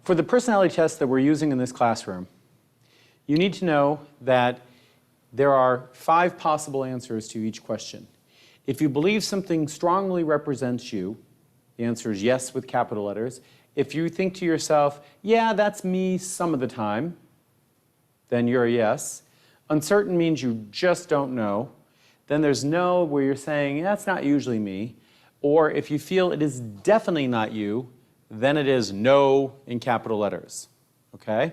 For the personality test that we're using in this classroom, you need to know that there are 5 possible answers to each question. If you believe something strongly represents you, the answer is yes with capital letters. If you think to yourself, yeah, that's me some of the time, then you're a yes. Uncertain means you just don't know. Then there's no, where you're saying, that's not usually me. Or if you feel it is definitely not you, then it is no in capital letters. Okay?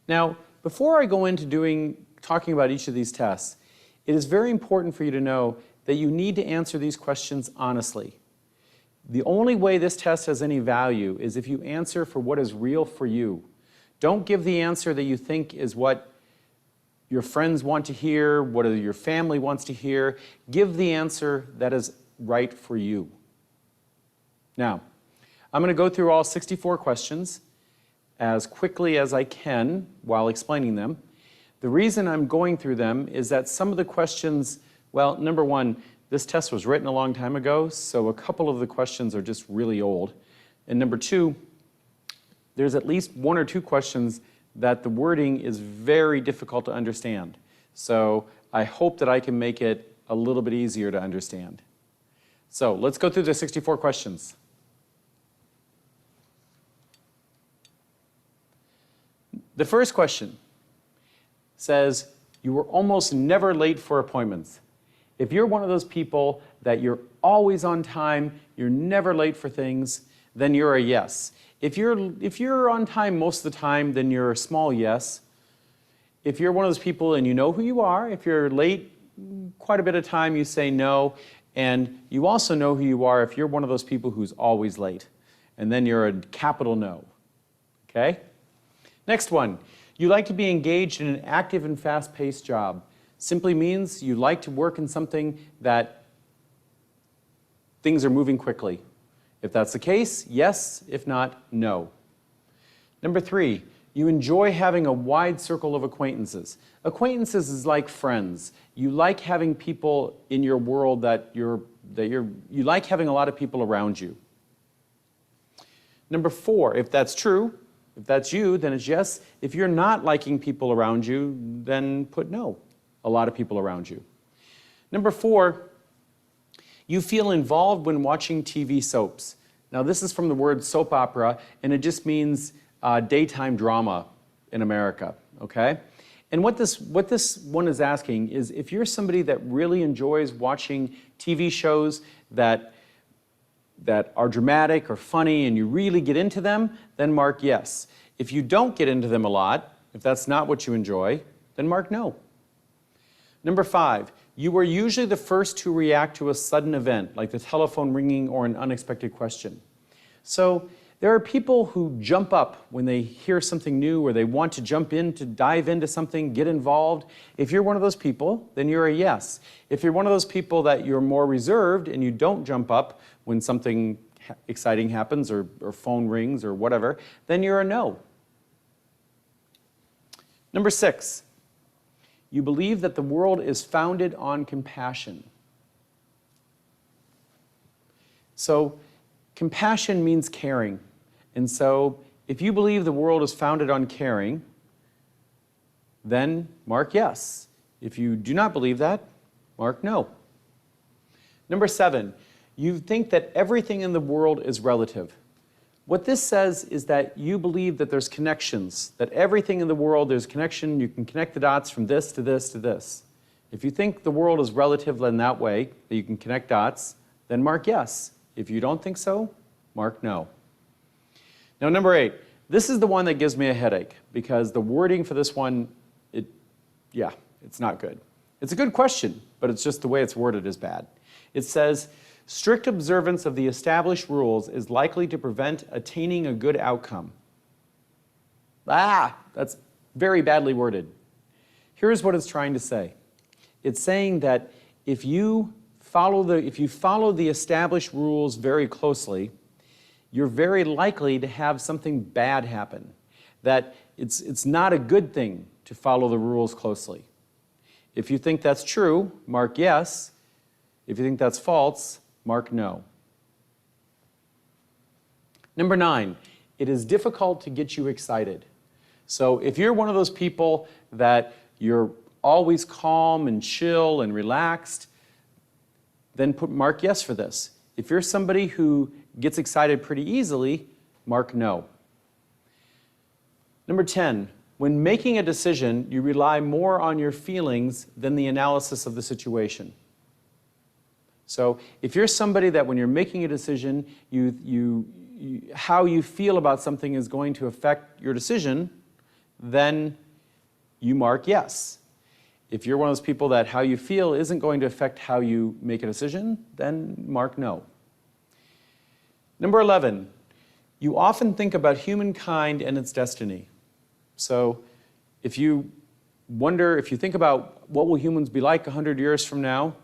Now, before I go into talking about each of these tests, it is very important for you to know that you need to answer these questions honestly. The only way this test has any value is if you answer for what is real for you. Don't give the answer that you think is what your friends want to hear, what your family wants to hear. Give the answer that is right for you. Now, I'm going to go through all 64 questions as quickly as I can while explaining them. The reason I'm going through them is that some of the questions, well, number one, this test was written a long time ago, so a couple of the questions are just really old. And number two, there's at least 1 or 2 questions that the wording is very difficult to understand. So I hope that I can make it a little bit easier to understand. So let's go through the 64 questions. The first question says, you were almost never late for appointments. If you're one of those people that you're always on time, you're never late for things, then you're a yes. If you're on time most of the time, then you're a small yes. If you're one of those people and you know who you are, if you're late quite a bit of time, you say no. And you also know who you are if you're one of those people who's always late. And then you're a capital no. Okay? Next one. You like to be engaged in an active and fast-paced job. Simply means you like to work in something that things are moving quickly. If that's the case, yes. If not, no. Number 3, you enjoy having a wide circle of acquaintances. Acquaintances is like friends. You like having people in your world you like having a lot of people around you. Number 4, if that's true, if that's you, then it's yes. If you're not liking people around you, then put no. A lot of people around you. Number 4, you feel involved when watching TV soaps. Now this is from the word soap opera, and it just means daytime drama in America, okay? And what this one is asking is if you're somebody that really enjoys watching TV shows that are dramatic or funny and you really get into them, then mark yes. If you don't get into them a lot, if that's not what you enjoy, then mark no. Number 5, you are usually the first to react to a sudden event, like the telephone ringing or an unexpected question. So there are people who jump up when they hear something new or they want to jump in to dive into something, get involved. If you're one of those people, then you're a yes. If you're one of those people that you're more reserved and you don't jump up when something exciting happens or phone rings or whatever, then you're a no. Number 6. You believe that the world is founded on compassion. So, compassion means caring. And so, if you believe the world is founded on caring, then mark yes. If you do not believe that, mark no. Number 7, you think that everything in the world is relative. What this says is that you believe that there's connections, that everything in the world, there's a connection, you can connect the dots from this to this to this. If you think the world is relative in that way, that you can connect dots, then mark yes. If you don't think so, mark no. Now number 8, this is the one that gives me a headache because the wording for this one, it's not good. It's a good question, but it's just the way it's worded is bad. It says, strict observance of the established rules is likely to prevent attaining a good outcome. That's very badly worded. Here's what it's trying to say. It's saying that if you follow the established rules very closely, you're very likely to have something bad happen. That it's not a good thing to follow the rules closely. If you think that's true, mark yes. If you think that's false, mark no. Number 9, it is difficult to get you excited. So if you're one of those people that you're always calm and chill and relaxed, then mark yes for this. If you're somebody who gets excited pretty easily, mark no. Number 10, when making a decision, you rely more on your feelings than the analysis of the situation. So if you're somebody that when you're making a decision, how you feel about something is going to affect your decision, then you mark yes. If you're one of those people that how you feel isn't going to affect how you make a decision, then mark no. Number 11, you often think about humankind and its destiny. So if you think about what will humans be like 100 years from now,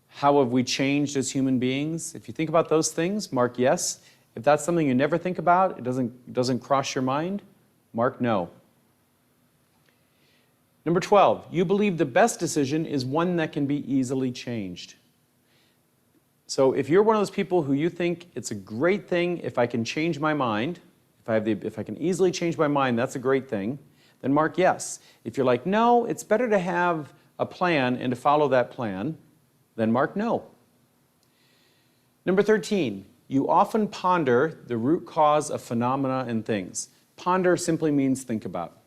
how have we changed as human beings? If you think about those things, mark yes. If that's something you never think about, it doesn't cross your mind, mark no. Number 12, you believe the best decision is one that can be easily changed. So if you're one of those people who you think it's a great thing if I can change my mind, if I can easily change my mind, that's a great thing, then mark yes. If you're like, no, it's better to have a plan and to follow that plan, then mark no. Number 13, you often ponder the root cause of phenomena and things. Ponder simply means think about.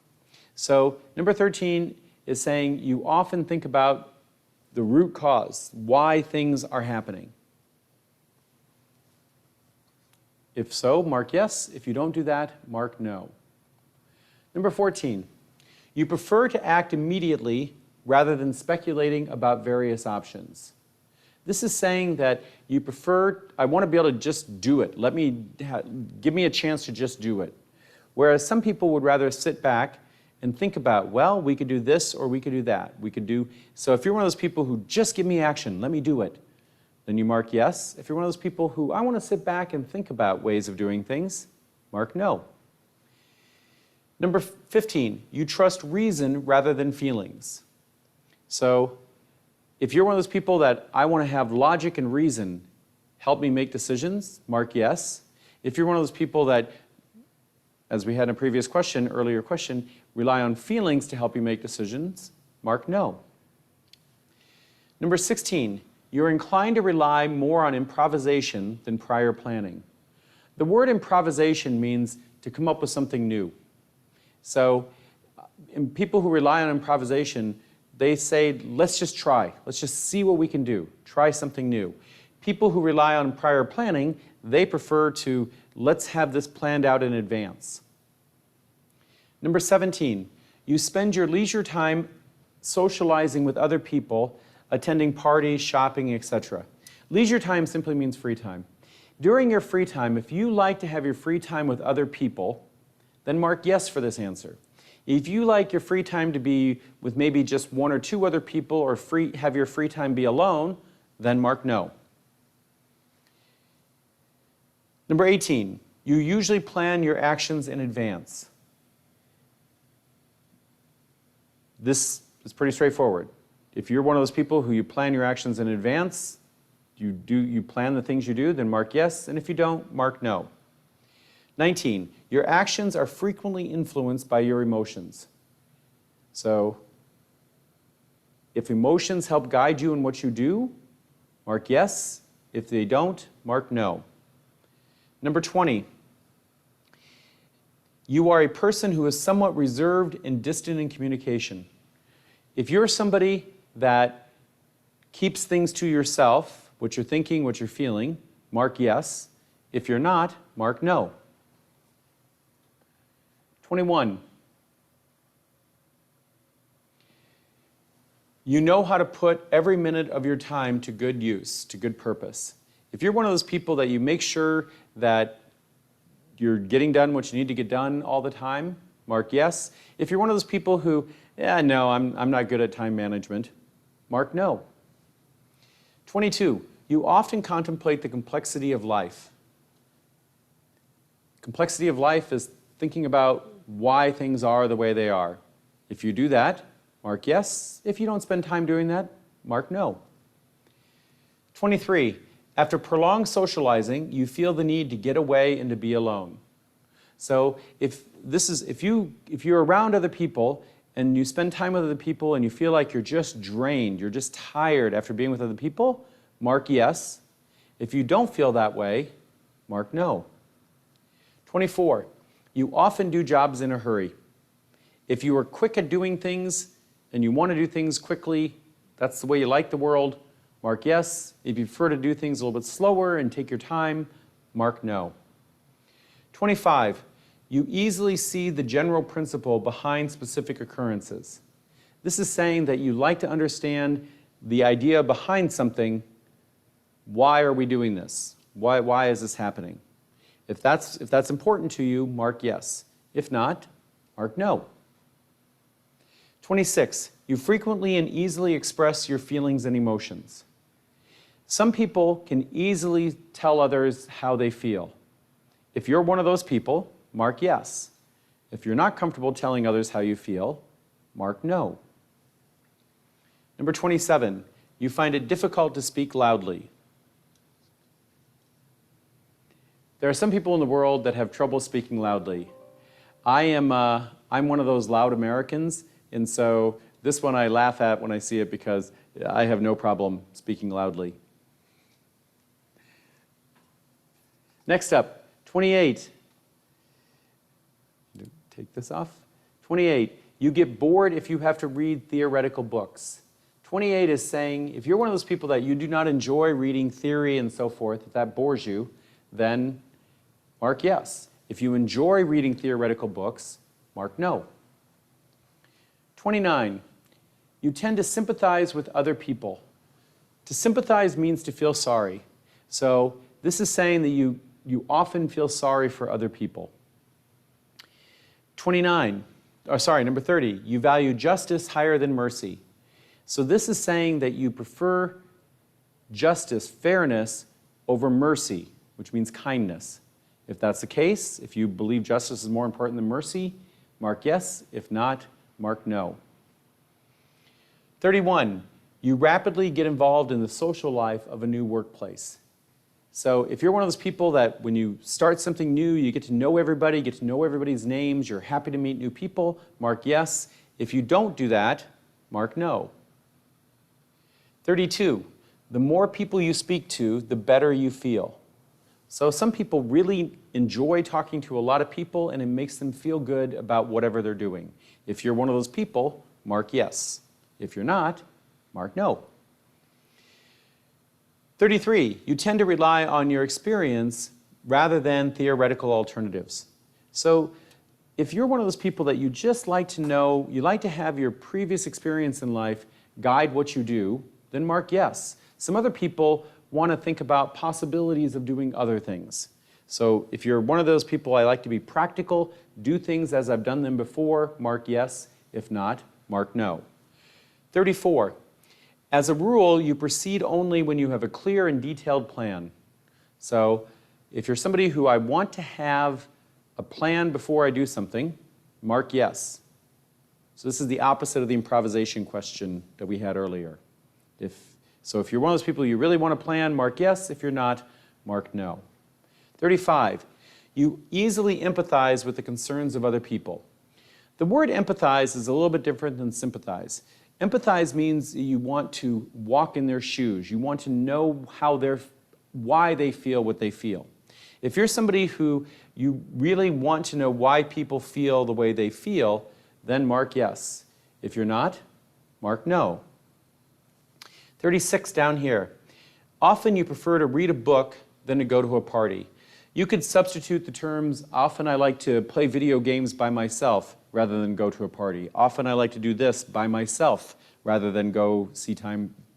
So number 13 is saying you often think about the root cause, why things are happening. If so, mark yes. If you don't do that, mark no. Number 14, you prefer to act immediately rather than speculating about various options. This is saying that you prefer, I want to be able to just do it. Give me a chance to just do it. Whereas some people would rather sit back and think about, well, we could do this or we could do that. So if you're one of those people who just give me action, let me do it, then you mark yes. If you're one of those people who I want to sit back and think about ways of doing things, mark no. Number 15, you trust reason rather than feelings. So if you're one of those people that I want to have logic and reason help me make decisions, mark yes. If you're one of those people that, as we had in a previous earlier question, rely on feelings to help you make decisions, mark no. Number 16, you're inclined to rely more on improvisation than prior planning. The word improvisation means to come up with something new. So people who rely on improvisation, they say, let's just try. Let's just see what we can do. Try something new. People who rely on prior planning, they prefer to, let's have this planned out in advance. Number 17, you spend your leisure time socializing with other people, attending parties, shopping, etc. Leisure time simply means free time. During your free time, if you like to have your free time with other people, then mark yes for this answer. If you like your free time to be with maybe just one or two other people or have your free time be alone, then mark no. Number 18, you usually plan your actions in advance. This is pretty straightforward. If you're one of those people who you plan your actions in advance, you plan the things you do, then mark yes, and if you don't, mark no. 19, your actions are frequently influenced by your emotions. So, if emotions help guide you in what you do, mark yes. If they don't, mark no. Number 20, you are a person who is somewhat reserved and distant in communication. If you're somebody that keeps things to yourself, what you're thinking, what you're feeling, mark yes. If you're not, mark no. 21, you know how to put every minute of your time to good use, to good purpose. If you're one of those people that you make sure that you're getting done what you need to get done all the time, mark yes. If you're one of those people who, no, I'm not good at time management, mark no. 22, you often contemplate the complexity of life. Complexity of life is thinking about why things are the way they are. If you do that, mark yes. If you don't spend time doing that, mark no. 23, after prolonged socializing, you feel the need to get away and to be alone. So if you're around other people and you spend time with other people and you feel like you're just drained, you're just tired after being with other people, mark yes. If you don't feel that way, mark no. 24, you often do jobs in a hurry. If you are quick at doing things and you want to do things quickly, that's the way you like the world, mark yes. If you prefer to do things a little bit slower and take your time, mark no. 25, you easily see the general principle behind specific occurrences. This is saying that you like to understand the idea behind something. Why are we doing this? Why is this happening? If that's important to you, mark yes. If not, mark no. 26, you frequently and easily express your feelings and emotions. Some people can easily tell others how they feel. If you're one of those people, mark yes. If you're not comfortable telling others how you feel, mark no. Number 27, you find it difficult to speak loudly. There are some people in the world that have trouble speaking loudly. I'm one of those loud Americans, and so this one I laugh at when I see it because I have no problem speaking loudly. Next up, 28. Take this off. 28, you get bored if you have to read theoretical books. 28 is saying if you're one of those people that you do not enjoy reading theory and so forth, if that bores you, then mark yes. If you enjoy reading theoretical books, mark no. 29, you tend to sympathize with other people. To sympathize means to feel sorry. So this is saying that you often feel sorry for other people. Number 30, you value justice higher than mercy. So this is saying that you prefer justice, fairness, over mercy, which means kindness. If that's the case, if you believe justice is more important than mercy, mark yes. If not, mark no. 31, you rapidly get involved in the social life of a new workplace. So if you're one of those people that when you start something new, you get to know everybody, get to know everybody's names, you're happy to meet new people, mark yes. If you don't do that, mark no. 32, the more people you speak to, the better you feel. So some people really enjoy talking to a lot of people and it makes them feel good about whatever they're doing. If you're one of those people, mark yes. If you're not, mark no. 33, you tend to rely on your experience rather than theoretical alternatives. So if you're one of those people that you just like to know, you like to have your previous experience in life guide what you do, then mark yes. Some other people want to think about possibilities of doing other things. So if you're one of those people, I like to be practical, do things as I've done them before, mark yes. If not, mark no. 34, as a rule, you proceed only when you have a clear and detailed plan. So if you're somebody who I want to have a plan before I do something, mark yes. So this is the opposite of the improvisation question that we had earlier. So if you're one of those people you really want to plan, mark yes. If you're not, mark no. 35, you easily empathize with the concerns of other people. The word empathize is a little bit different than sympathize. Empathize means you want to walk in their shoes. You want to know why they feel what they feel. If you're somebody who you really want to know why people feel the way they feel, then mark yes. If you're not, mark no. 36 down here. Often you prefer to read a book than to go to a party. You could substitute the terms, often I like to play video games by myself rather than go to a party. Often I like to do this by myself rather than go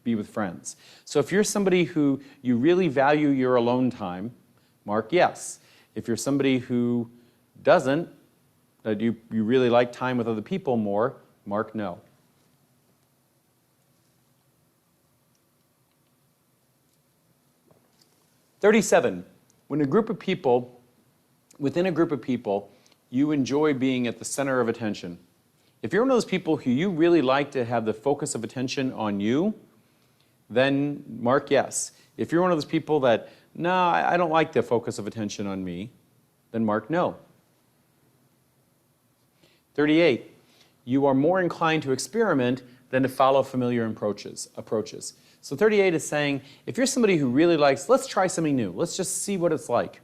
be with friends. So if you're somebody who you really value your alone time, mark yes. If you're somebody who doesn't, that you really like time with other people more, mark no. "37, within a group of people, you enjoy being at the center of attention. If you're one of those people who you really like to have the focus of attention on you, then mark yes. If you're one of those people that, no, I don't like the focus of attention on me, then mark no. 38, you are more inclined to experiment than to follow familiar approaches. So 38 is saying, if you're somebody who really likes, let's try something new, let's just see what it's like.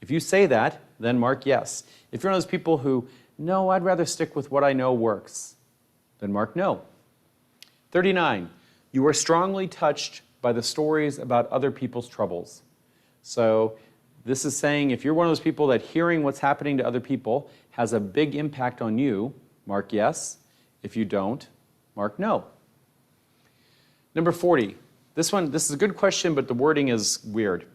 If you say that, then mark yes. If you're one of those people who, no, I'd rather stick with what I know works, then mark no. 39, you are strongly touched by the stories about other people's troubles. So this is saying if you're one of those people that hearing what's happening to other people has a big impact on you, mark yes. If you don't, mark no. Number 40, this is a good question, but the wording is weird.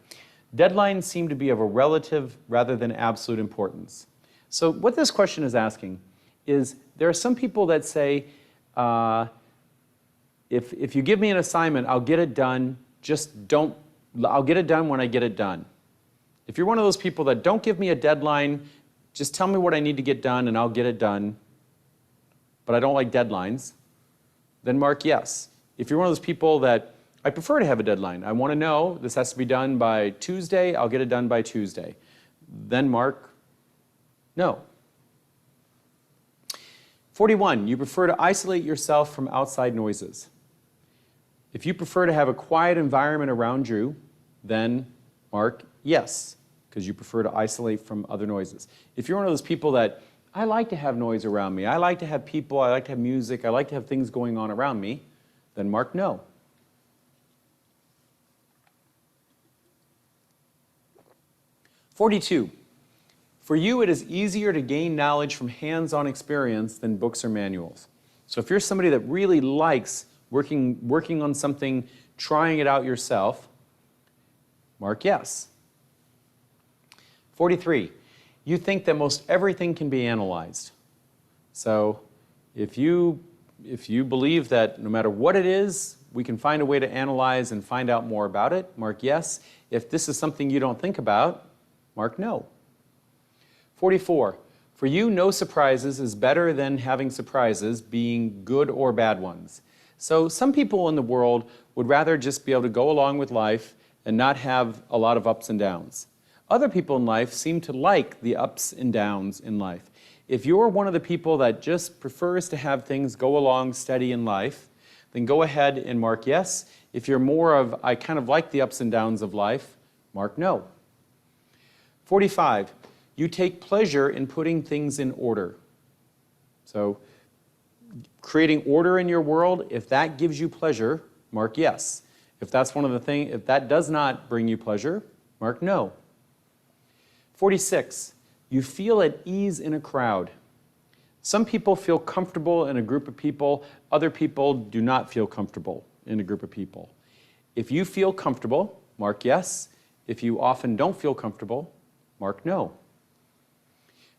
Deadlines seem to be of a relative rather than absolute importance. So what this question is asking is there are some people that say, if you give me an assignment, I'll get it done, I'll get it done when I get it done. If you're one of those people that don't give me a deadline, just tell me what I need to get done and I'll get it done, but I don't like deadlines, then mark yes. If you're one of those people that I prefer to have a deadline, I want to know this has to be done by Tuesday, I'll get it done by Tuesday, then mark no. 41, you prefer to isolate yourself from outside noises. If you prefer to have a quiet environment around you, then mark yes, because you prefer to isolate from other noises. If you're one of those people that, I like to have noise around me, I like to have people, I like to have music, I like to have things going on around me, then mark no. "42. For you, it is easier to gain knowledge from hands-on experience than books or manuals. So if you're somebody that really likes working on something, trying it out yourself, mark yes. 43. You think that most everything can be analyzed. So if you believe that no matter what it is, we can find a way to analyze and find out more about it, mark yes. If this is something you don't think about, mark no. 44. For you, no surprises is better than having surprises, being good or bad ones. So some people in the world would rather just be able to go along with life and not have a lot of ups and downs. Other people in life seem to like the ups and downs in life. If you're one of the people that just prefers to have things go along steady in life, then go ahead and mark yes. If you're more of, I kind of like the ups and downs of life, mark no. 45. You take pleasure in putting things in order. So creating order in your world, if that gives you pleasure, mark yes. If that's one of the things, if that does not bring you pleasure, mark no. 46. You feel at ease in a crowd. Some people feel comfortable in a group of people. Other people do not feel comfortable in a group of people. If you feel comfortable, mark yes. If you often don't feel comfortable, mark no.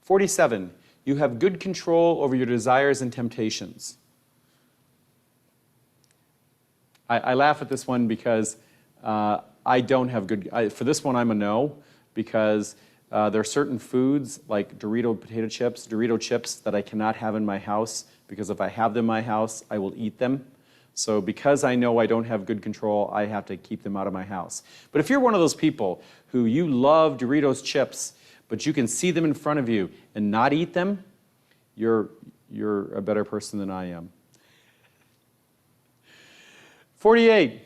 47. You have good control over your desires and temptations. I laugh at this one because I don't have good, for this one I'm a no, because there are certain foods like Dorito chips that I cannot have in my house, because if I have them in my house, I will eat them. So because I know I don't have good control, I have to keep them out of my house. But if you're one of those people who you love Doritos chips, but you can see them in front of you and not eat them, you're a better person than I am. 48.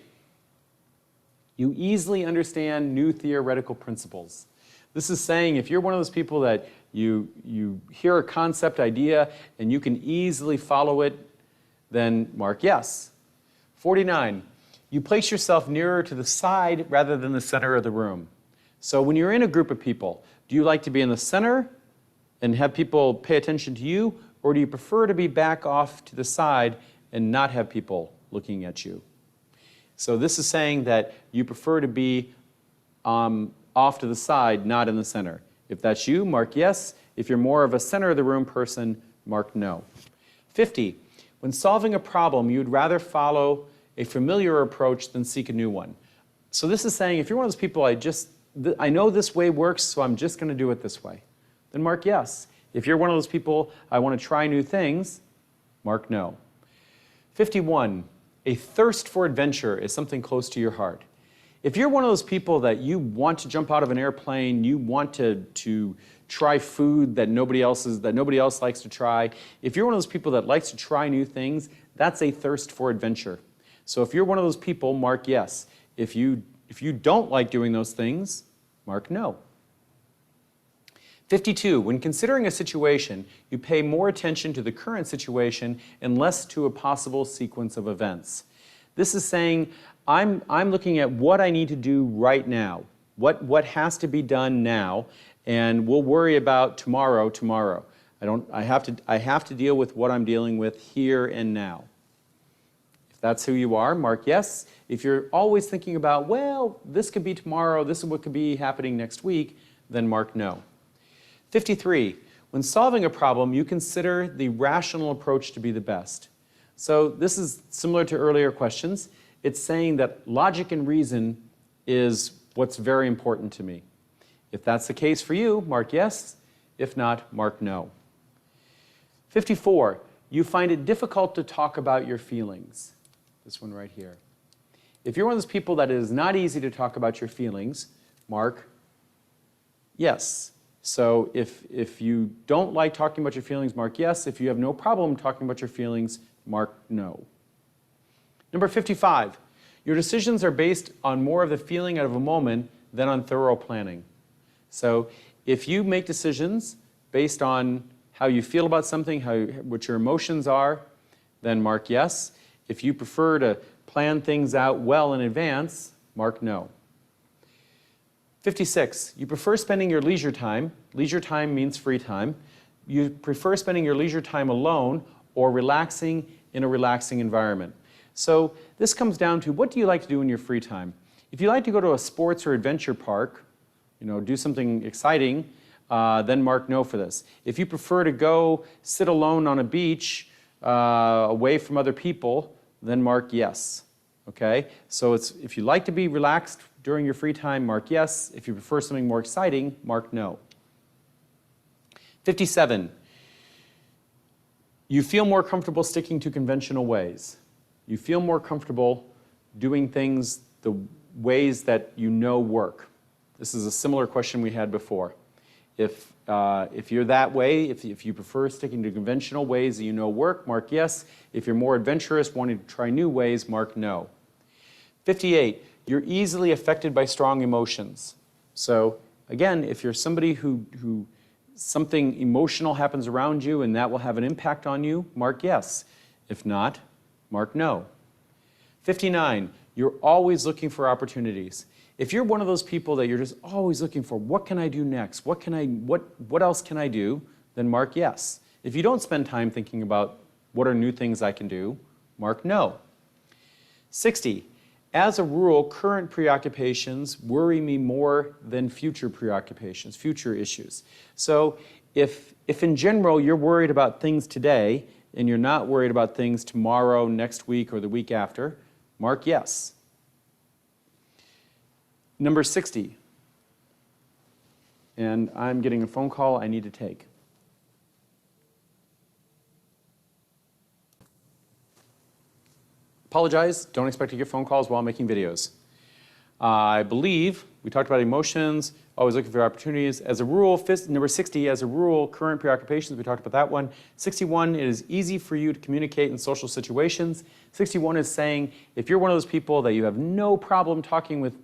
You easily understand new theoretical principles. This is saying if you're one of those people that you hear a concept idea and you can easily follow it, then mark yes. 49. You place yourself nearer to the side rather than the center of the room. So when you're in a group of people, do you like to be in the center and have people pay attention to you, or do you prefer to be back off to the side and not have people looking at you? So this is saying that you prefer to be off to the side, not in the center. If that's you, mark yes. If you're more of a center of the room person, mark no. 50. When solving a problem, you'd rather follow a familiar approach than seek a new one. So this is saying if you're one of those people, I know this way works, so I'm just going to do it this way, then mark yes. If you're one of those people, I want to try new things, mark no. 51. A thirst for adventure is something close to your heart. If you're one of those people that you want to jump out of an airplane, you want to try food that nobody else likes to try, if you're one of those people that likes to try new things, that's a thirst for adventure. So if you're one of those people, mark yes. If you don't like doing those things, mark no. 52, when considering a situation, you pay more attention to the current situation and less to a possible sequence of events. This is saying, I'm looking at what I need to do right now, what has to be done now, and we'll worry about tomorrow. I have to deal with what I'm dealing with here and now. If that's who you are, mark yes. If you're always thinking about, well, this could be tomorrow, this is what could be happening next week, then mark no. 53, when solving a problem, you consider the rational approach to be the best. So this is similar to earlier questions. It's saying that logic and reason is what's very important to me. If that's the case for you, mark yes. If not, mark no. 54, you find it difficult to talk about your feelings. This one right here. If you're one of those people that it is not easy to talk about your feelings, mark yes. So if you don't like talking about your feelings, mark yes. If you have no problem talking about your feelings, mark no. Number 55, your decisions are based on more of the feeling out of a moment than on thorough planning. So if you make decisions based on how you feel about something, what your emotions are, then mark yes. If you prefer to plan things out well in advance, mark no. 56, you prefer spending your leisure time. Leisure time means free time. You prefer spending your leisure time alone or relaxing in a relaxing environment. So this comes down to, what do you like to do in your free time? If you like to go to a sports or adventure park, do something exciting, then mark no for this. If you prefer to go sit alone on a beach away from other people, then mark yes. Okay? So if you like to be relaxed during your free time, mark yes. If you prefer something more exciting, mark no. 57, you feel more comfortable sticking to conventional ways. You feel more comfortable doing things the ways that you know work. This is a similar question we had before. If you're that way, if you prefer sticking to conventional ways that you know work, mark yes. If you're more adventurous, wanting to try new ways, mark no. 58, you're easily affected by strong emotions. So again, if you're somebody who something emotional happens around you and that will have an impact on you, mark yes. If not, mark no. 59, you're always looking for opportunities. If you're one of those people that you're just always looking for, what can I do next? What else can I do? Then mark yes. If you don't spend time thinking about what are new things I can do, mark no. 60, as a rule, current preoccupations worry me more than future preoccupations, future issues. So if in general you're worried about things today and you're not worried about things tomorrow, next week, or the week after, mark yes. Number 60, and I'm getting a phone call I need to take. Apologize, don't expect to get phone calls while I'm making videos. I believe we talked about emotions, always looking for opportunities. As a rule, number 60, as a rule, current preoccupations, we talked about that one. 61, it is easy for you to communicate in social situations. 61 is saying, if you're one of those people that you have no problem talking with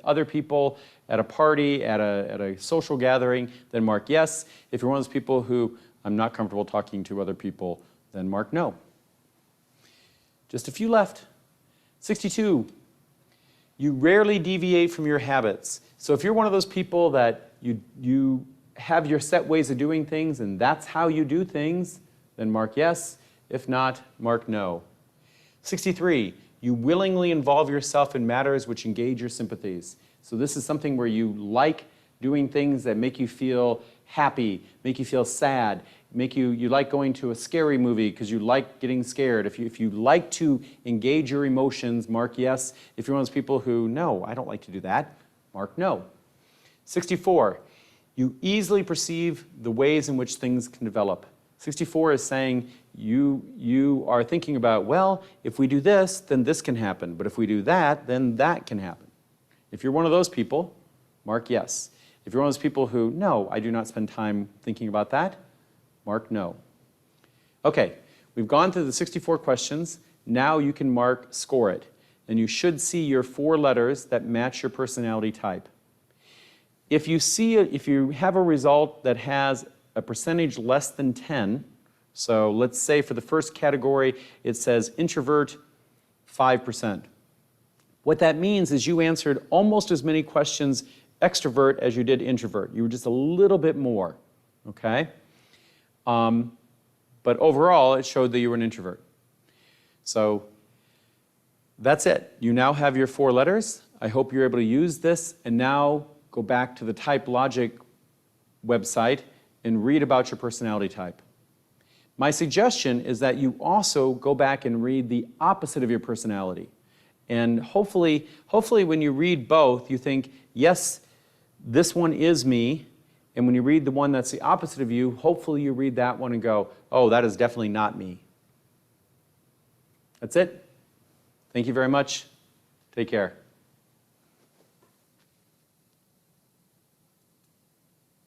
other people at a party, at a social gathering, then mark yes. If you're one of those people who, I'm not comfortable talking to other people, then mark no. Just a few left. 62, you rarely deviate from your habits. So if you're one of those people that you have your set ways of doing things and that's how you do things, then mark yes. If not, mark no. 63, you willingly involve yourself in matters which engage your sympathies. So this is something where you like doing things that make you feel happy, make you feel sad, you like going to a scary movie because you like getting scared. If you like to engage your emotions, mark yes. If you're one of those people who, no, I don't like to do that, mark no. 64, you easily perceive the ways in which things can develop. 64 is saying you are thinking about, well, if we do this, then this can happen. But if we do that, then that can happen. If you're one of those people, mark yes. If you're one of those people who, no, I do not spend time thinking about that, mark no. Okay, we've gone through the 64 questions. Now you can mark score it. And you should see your 4 letters that match your personality type. If you have a result that has a percentage less than 10, so let's say for the first category it says introvert 5%. What that means is you answered almost as many questions extrovert as you did introvert. You were just a little bit more, okay? But overall, it showed that you were an introvert. So that's it. You now have your 4 letters. I hope you're able to use this, and now go back to the Type Logic website and read about your personality type. My suggestion is that you also go back and read the opposite of your personality. And hopefully when you read both, you think, yes, this one is me. And when you read the one that's the opposite of you, hopefully you read that one and go, oh, that is definitely not me. That's it. Thank you very much. Take care.